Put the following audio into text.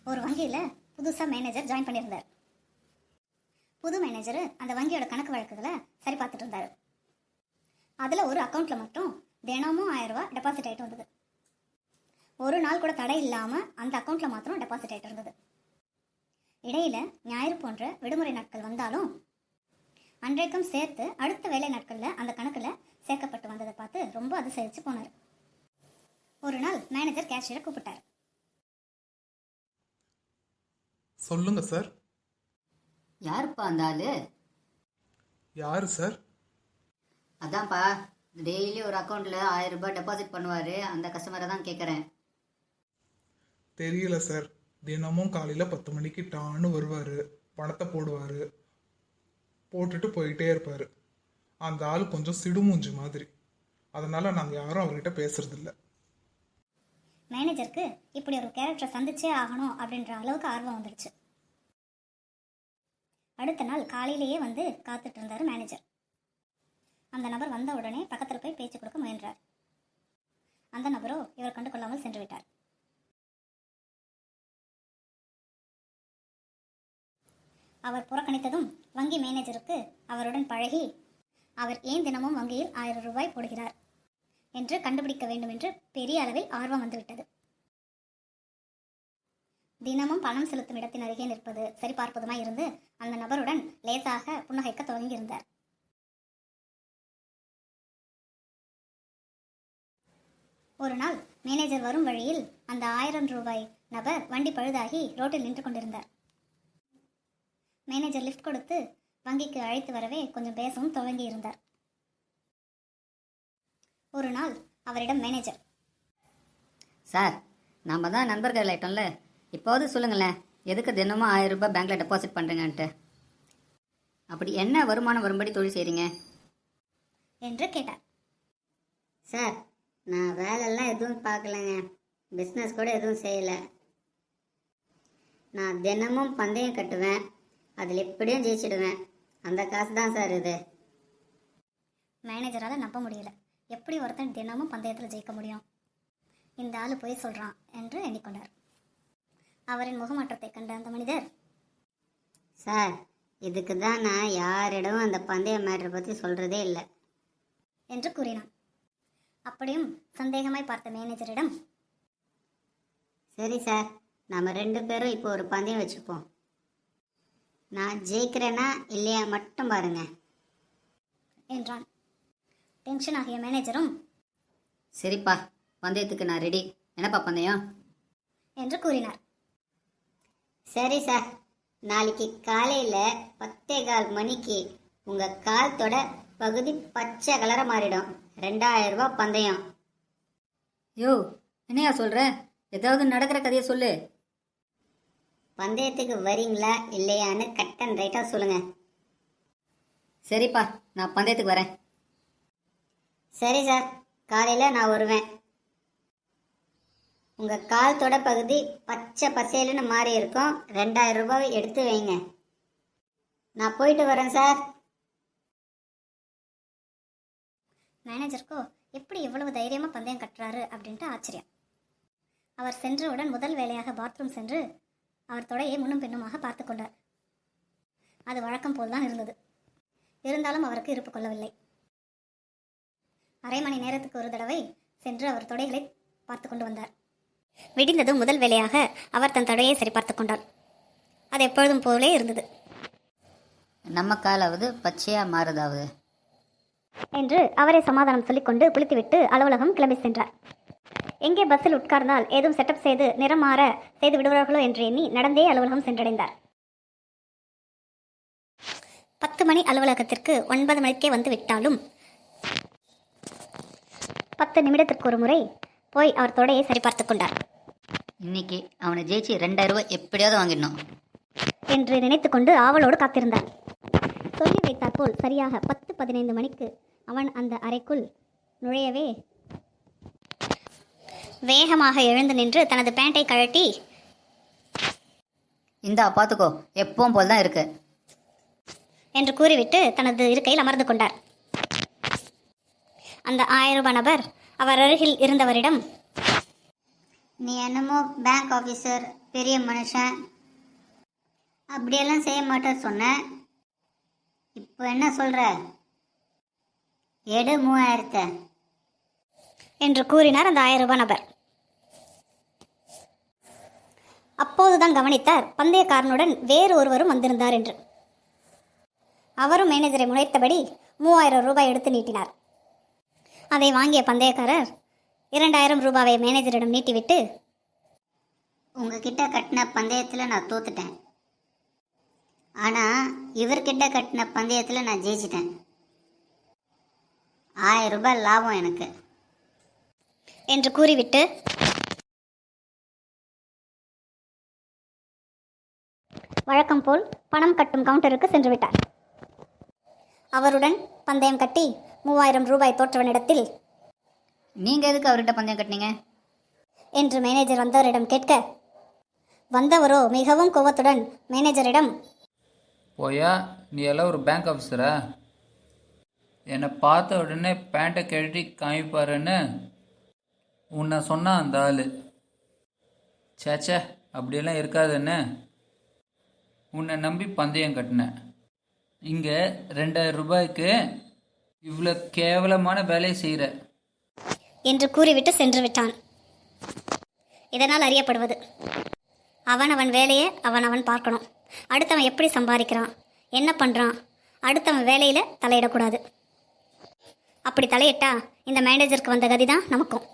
ஒரு வங்கியில் புதுசாக மேனேஜர் ஜாயின் பண்ணியிருந்தார். புது மேனேஜர் அந்த வங்கியோட கணக்கு வழக்குகளை சரி பார்த்துட்டு இருந்தார். அதில் ஒரு அக்கௌண்ட்டில் மட்டும் தினமும் 1000 ரூபா டெபாசிட் ஆகிட்டு வந்தது. ஒரு நாள் கூட தடை இல்லாமல் அந்த அக்கௌண்ட்டில் மாத்திரம் டெபாசிட் ஆகிட்டு இருந்தது. இடையில ஞாயிறு போன்ற விடுமுறை நாட்கள் வந்தாலும் அன்றைக்கும் சேர்த்து அடுத்த வேலை நாட்களில் அந்த கணக்கில் சேர்க்கப்பட்டு வந்ததை பார்த்து ரொம்ப அதிசயிச்சு போனார். ஒரு நாள் மேனேஜர் கேஷியரை கூப்பிட்டார். சொல்லுங்க சார். யாருப்பா அந்த ஆளு? யாரு சார்? அதான்ப்பா, டெய்லி ஒரு அக்கௌண்ட்ல 1000 ரூபாய் டெபாசிட் பண்ணுவாரு, அந்த கஸ்டமரை தான் கேட்குறேன். தெரியல சார். தினமும் காலையில் 10 மணிக்கு டான்னு வருவார், பணத்தை போடுவார், போட்டுட்டு போயிட்டே இருப்பார். அந்த ஆள் கொஞ்சம் சிடுமூஞ்சி மாதிரி, அதனால் நாங்கள் யாரும் அவர்கிட்ட பேசுறதில்ல. மேனேஜருக்கு இப்படி ஒரு கேரக்டரை சந்திச்சே ஆகணும் அப்படின்ற அளவுக்கு ஆர்வம் வந்துடுச்சு. அடுத்த நாள் காலையிலேயே வந்து காத்துட்டு இருந்தார் மேனேஜர். அந்த நபர் வந்த உடனே பக்கத்தில் போய் பேச்சு கொடுக்க முயன்றார். அந்த நபரோ இவர் கண்டு கொள்ளாமல் சென்று விட்டார். அவர் புறக்கணித்ததும் வங்கி மேனேஜருக்கு அவருடன் பழகி அவர் ஏன் தினமும் வங்கியில் 1000 ரூபாய் போடுகிறார் என்று கண்டுபிடிக்க வேண்டும் என்று பெரிய அளவில் ஆர்வம் வந்துவிட்டது. தினமும் பணம் செலுத்தும் இடத்தின் அருகே நிற்பது சரிபார்ப்பதுமாய் இருந்து அந்த நபருடன் லேசாக புன்னகைக்க துவங்கியிருந்தார். ஒரு நாள் மேனேஜர் வரும் வழியில் அந்த 1000 ரூபாய் நபர் வண்டி பழுதாகி ரோட்டில் நின்று கொண்டிருந்தார். மேனேஜர் லிஃப்ட் கொடுத்து வங்கிக்கு அழைத்து வரவே கொஞ்சம் பேசவும் துவங்கி இருந்தார். ஒரு நாள் அவரிடம் மேனேஜர், சார், நாம தான் நண்பர்கள் ஆயிட்டோம்ல, இப்போது சொல்லுங்களேன், எதுக்கு தினமும் 1000 ரூபாய் பேங்க்ல டெபாசிட் பண்றீங்கன்ட்டு? அப்படி என்ன வருமானம் வரும்படி தொழில் செய்றீங்க என்று கேட்டார். சார், நான் வேலைலாம் எதுவும் பார்க்கலங்க, பிஸ்னஸ் கூட எதுவும் செய்யலை. நான் தினமும் பந்தயம் கட்டுவேன், அதில் எப்படியும் ஜெயிச்சிடுவேன். அந்த காசு தான் சார் இது. மேனேஜரால் நம்ப முடியல. எப்படி ஒருத்தன் தினமும் பந்தயத்தில் ஜெயிக்க முடியும்? இந்த ஆள் போய் சொல்கிறான் என்று எண்ணிக்கொண்டார். அவரின் முகமாற்றத்தை கண்ட அந்த மனிதர், சார், இதுக்கு தான் நான் யாரிடமும் அந்த பந்தய மேட்ரை பற்றி சொல்கிறதே இல்லை என்று கூறினான். அப்படியும் சந்தேகமாய் பார்த்த மேனேஜரிடம், சரி சார், நம்ம 2 பேரும் இப்போ ஒரு பந்தயம் வச்சுப்போம். நான் ஜெயிக்கிறேன்னா இல்லையா மட்டும் பாருங்க என்றான். டென்ஷன் ஆகிய மேனேஜரும், சரிப்பா, பந்தயத்துக்கு நான் ரெடி. என்னப்பா பந்தயம் என்று கூறினார். சரி சார், நாளைக்கு காலையில் 10:15 மணிக்கு உங்கள் கால்தோட பகுதி பச்சை கலரை மாறிடும். 2000 ரூபாய் பந்தயம். யோ, என்னையா சொல்ற? ஏதாவது நடக்கிற கதையை சொல்லு. பந்தயத்துக்கு வரீங்களா இல்லையான்னு கட் அண்ட் ரைட்டாக சொல்லுங்கள். சரிப்பா, நான் பந்தயத்துக்கு வரேன். சரி சார், காலையில் நான் வருவேன். உங்கள் கால் தொட பகுதி பச்சை பசேலுன்னு மாறி இருக்கும். 2000 ரூபாய் எடுத்து வைங்க. நான் போயிட்டு வரேன் சார். மேனேஜருக்கோ எப்படி இவ்வளவு தைரியமாக பந்தயம் கட்டுறாரு அப்படின்ட்டு ஆச்சரியம். அவர் சென்றவுடன் முதல் வேலையாக பாத்ரூம் சென்று அவர் தொடையை முன்னும் பின்னுமாக பார்த்து கொண்டார். அது வழக்கம் போல்தான் இருந்தது. இருந்தாலும் அவருக்கு இருப்பு கொள்ளவில்லை. அரை மணி நேரத்துக்கு ஒரு தடவை சென்று அவர் தொடைகளை பார்த்து கொண்டு வந்தார். விடிந்ததும் முதல் வேலையாக அவர் தன் தொடையை சரி பார்த்து கொண்டார். அது எப்பொழுதும் போலே இருந்தது. நம்ம காலாவது பச்சையா மாறுதாவது என்று அவரை சமாதானம் சொல்லிக்கொண்டு குளித்துவிட்டு அலுவலகம் கிளம்பி சென்றார். எங்கே பஸ்ஸில் உட்கார்ந்தால் ஏதும் செட்டப் செய்து நிறம் மாற செய்து விடுவார்களோ என்று எண்ணி நடந்தே அலுவலகம் சென்றடைந்தார். 10 மணி அலுவலகத்திற்கு 9 மணிக்கே வந்து விட்டாலும் 10 நிமிடத்திற்கு ஒரு முறை போய் அவர் தொடையை சரிபார்த்து கொண்டார். இன்னைக்கு அவனை ஜெயிச்சு 2000 ரூபாய் எப்படியாவது வாங்கிடணும் என்று நினைத்து கொண்டு ஆவலோடு காத்திருந்தார். சொல்லி வைத்தாற் போல் சரியாக 10-15 மணிக்கு அவன் அந்த அறைக்குள் நுழையவே வேகமாக எழுந்து நின்று தனது பேண்டை கழட்டி, இந்தா பார்த்துக்கோ, எப்பவும் போல் தான் இருக்கு என்று கூறிவிட்டு தனது இருக்கையில் அமர்ந்து கொண்டார். அந்த 1000 ரூபாய் நபர் அவர் அருகில் இருந்தவரிடம், நீ என்னமோ பேங்க் ஆஃபீஸர், பெரிய மனுஷன், அப்படியெல்லாம் செய்ய மாட்டேன்னு சொன்னேன். இப்போ என்ன சொல்கிற? எடு 3000. என்று கூறினார் அந்த 1000 ரூபாய் நபர். அப்போதுதான் கவனித்தார் பந்தயக்காரனுடன் வேறு ஒருவரும் வந்திருந்தார் என்று. அவரும் மேனேஜரை முறைத்தபடி 3000 ரூபாய் எடுத்து நீட்டினார். அதை வாங்கிய பந்தயக்காரர் 2000 ரூபாவை மேனேஜரிடம் நீட்டிவிட்டு, உங்ககிட்ட கட்டின பந்தயத்தில் நான் தோத்துட்டேன், ஆனால் இவர்கிட்ட கட்டின பந்தயத்தில் நான் ஜெயிச்சிட்டேன். 1000 ரூபாய் லாபம் எனக்கு என்று கூறிவிட்டு வழக்கம் போல் பணம் கட்டும் கவுண்டருக்கு சென்று விட்டார். அவருடன் பந்தயம் கட்டி 3000 ரூபாய் தோற்றவனிடத்தில் நீங்கள் எதுக்கு அவர்கிட்ட பந்தயம் கட்டினீங்க? என்று மேனேஜர் வந்தவரிடம் கேட்க, வந்தவரோ மிகவும் கோபத்துடன் மேனேஜரிடம், போயா, நீ எல்லாம் ஒரு பேங்க் ஆஃபீஸரா? என்னை பார்த்த உடனே பேண்ட்டை கழட்டி காமிப்பாருன்னு உன்னை சொன்னான் அந்த ஆள். சேச்சே, அப்படியெல்லாம் இருக்காதுன்னு உன்னை நம்பி பந்தயம் கட்டினேன். இங்கே 2000 ரூபாய்க்கு இவ்வளோ கேவலமான வேலையை செய்கிற என்று கூறிவிட்டு சென்று விட்டான். இதனால் அறியப்படுவது, அவன் வேலையை அவன் பார்க்கணும். அடுத்தவன் எப்படி சம்பாதிக்கிறான், என்ன பண்ணுறான், அடுத்தவன் வேலையில் தலையிடக்கூடாது. அப்படி தலையிட்டா இந்த மேனேஜருக்கு வந்த கதி தான் நமக்கும்.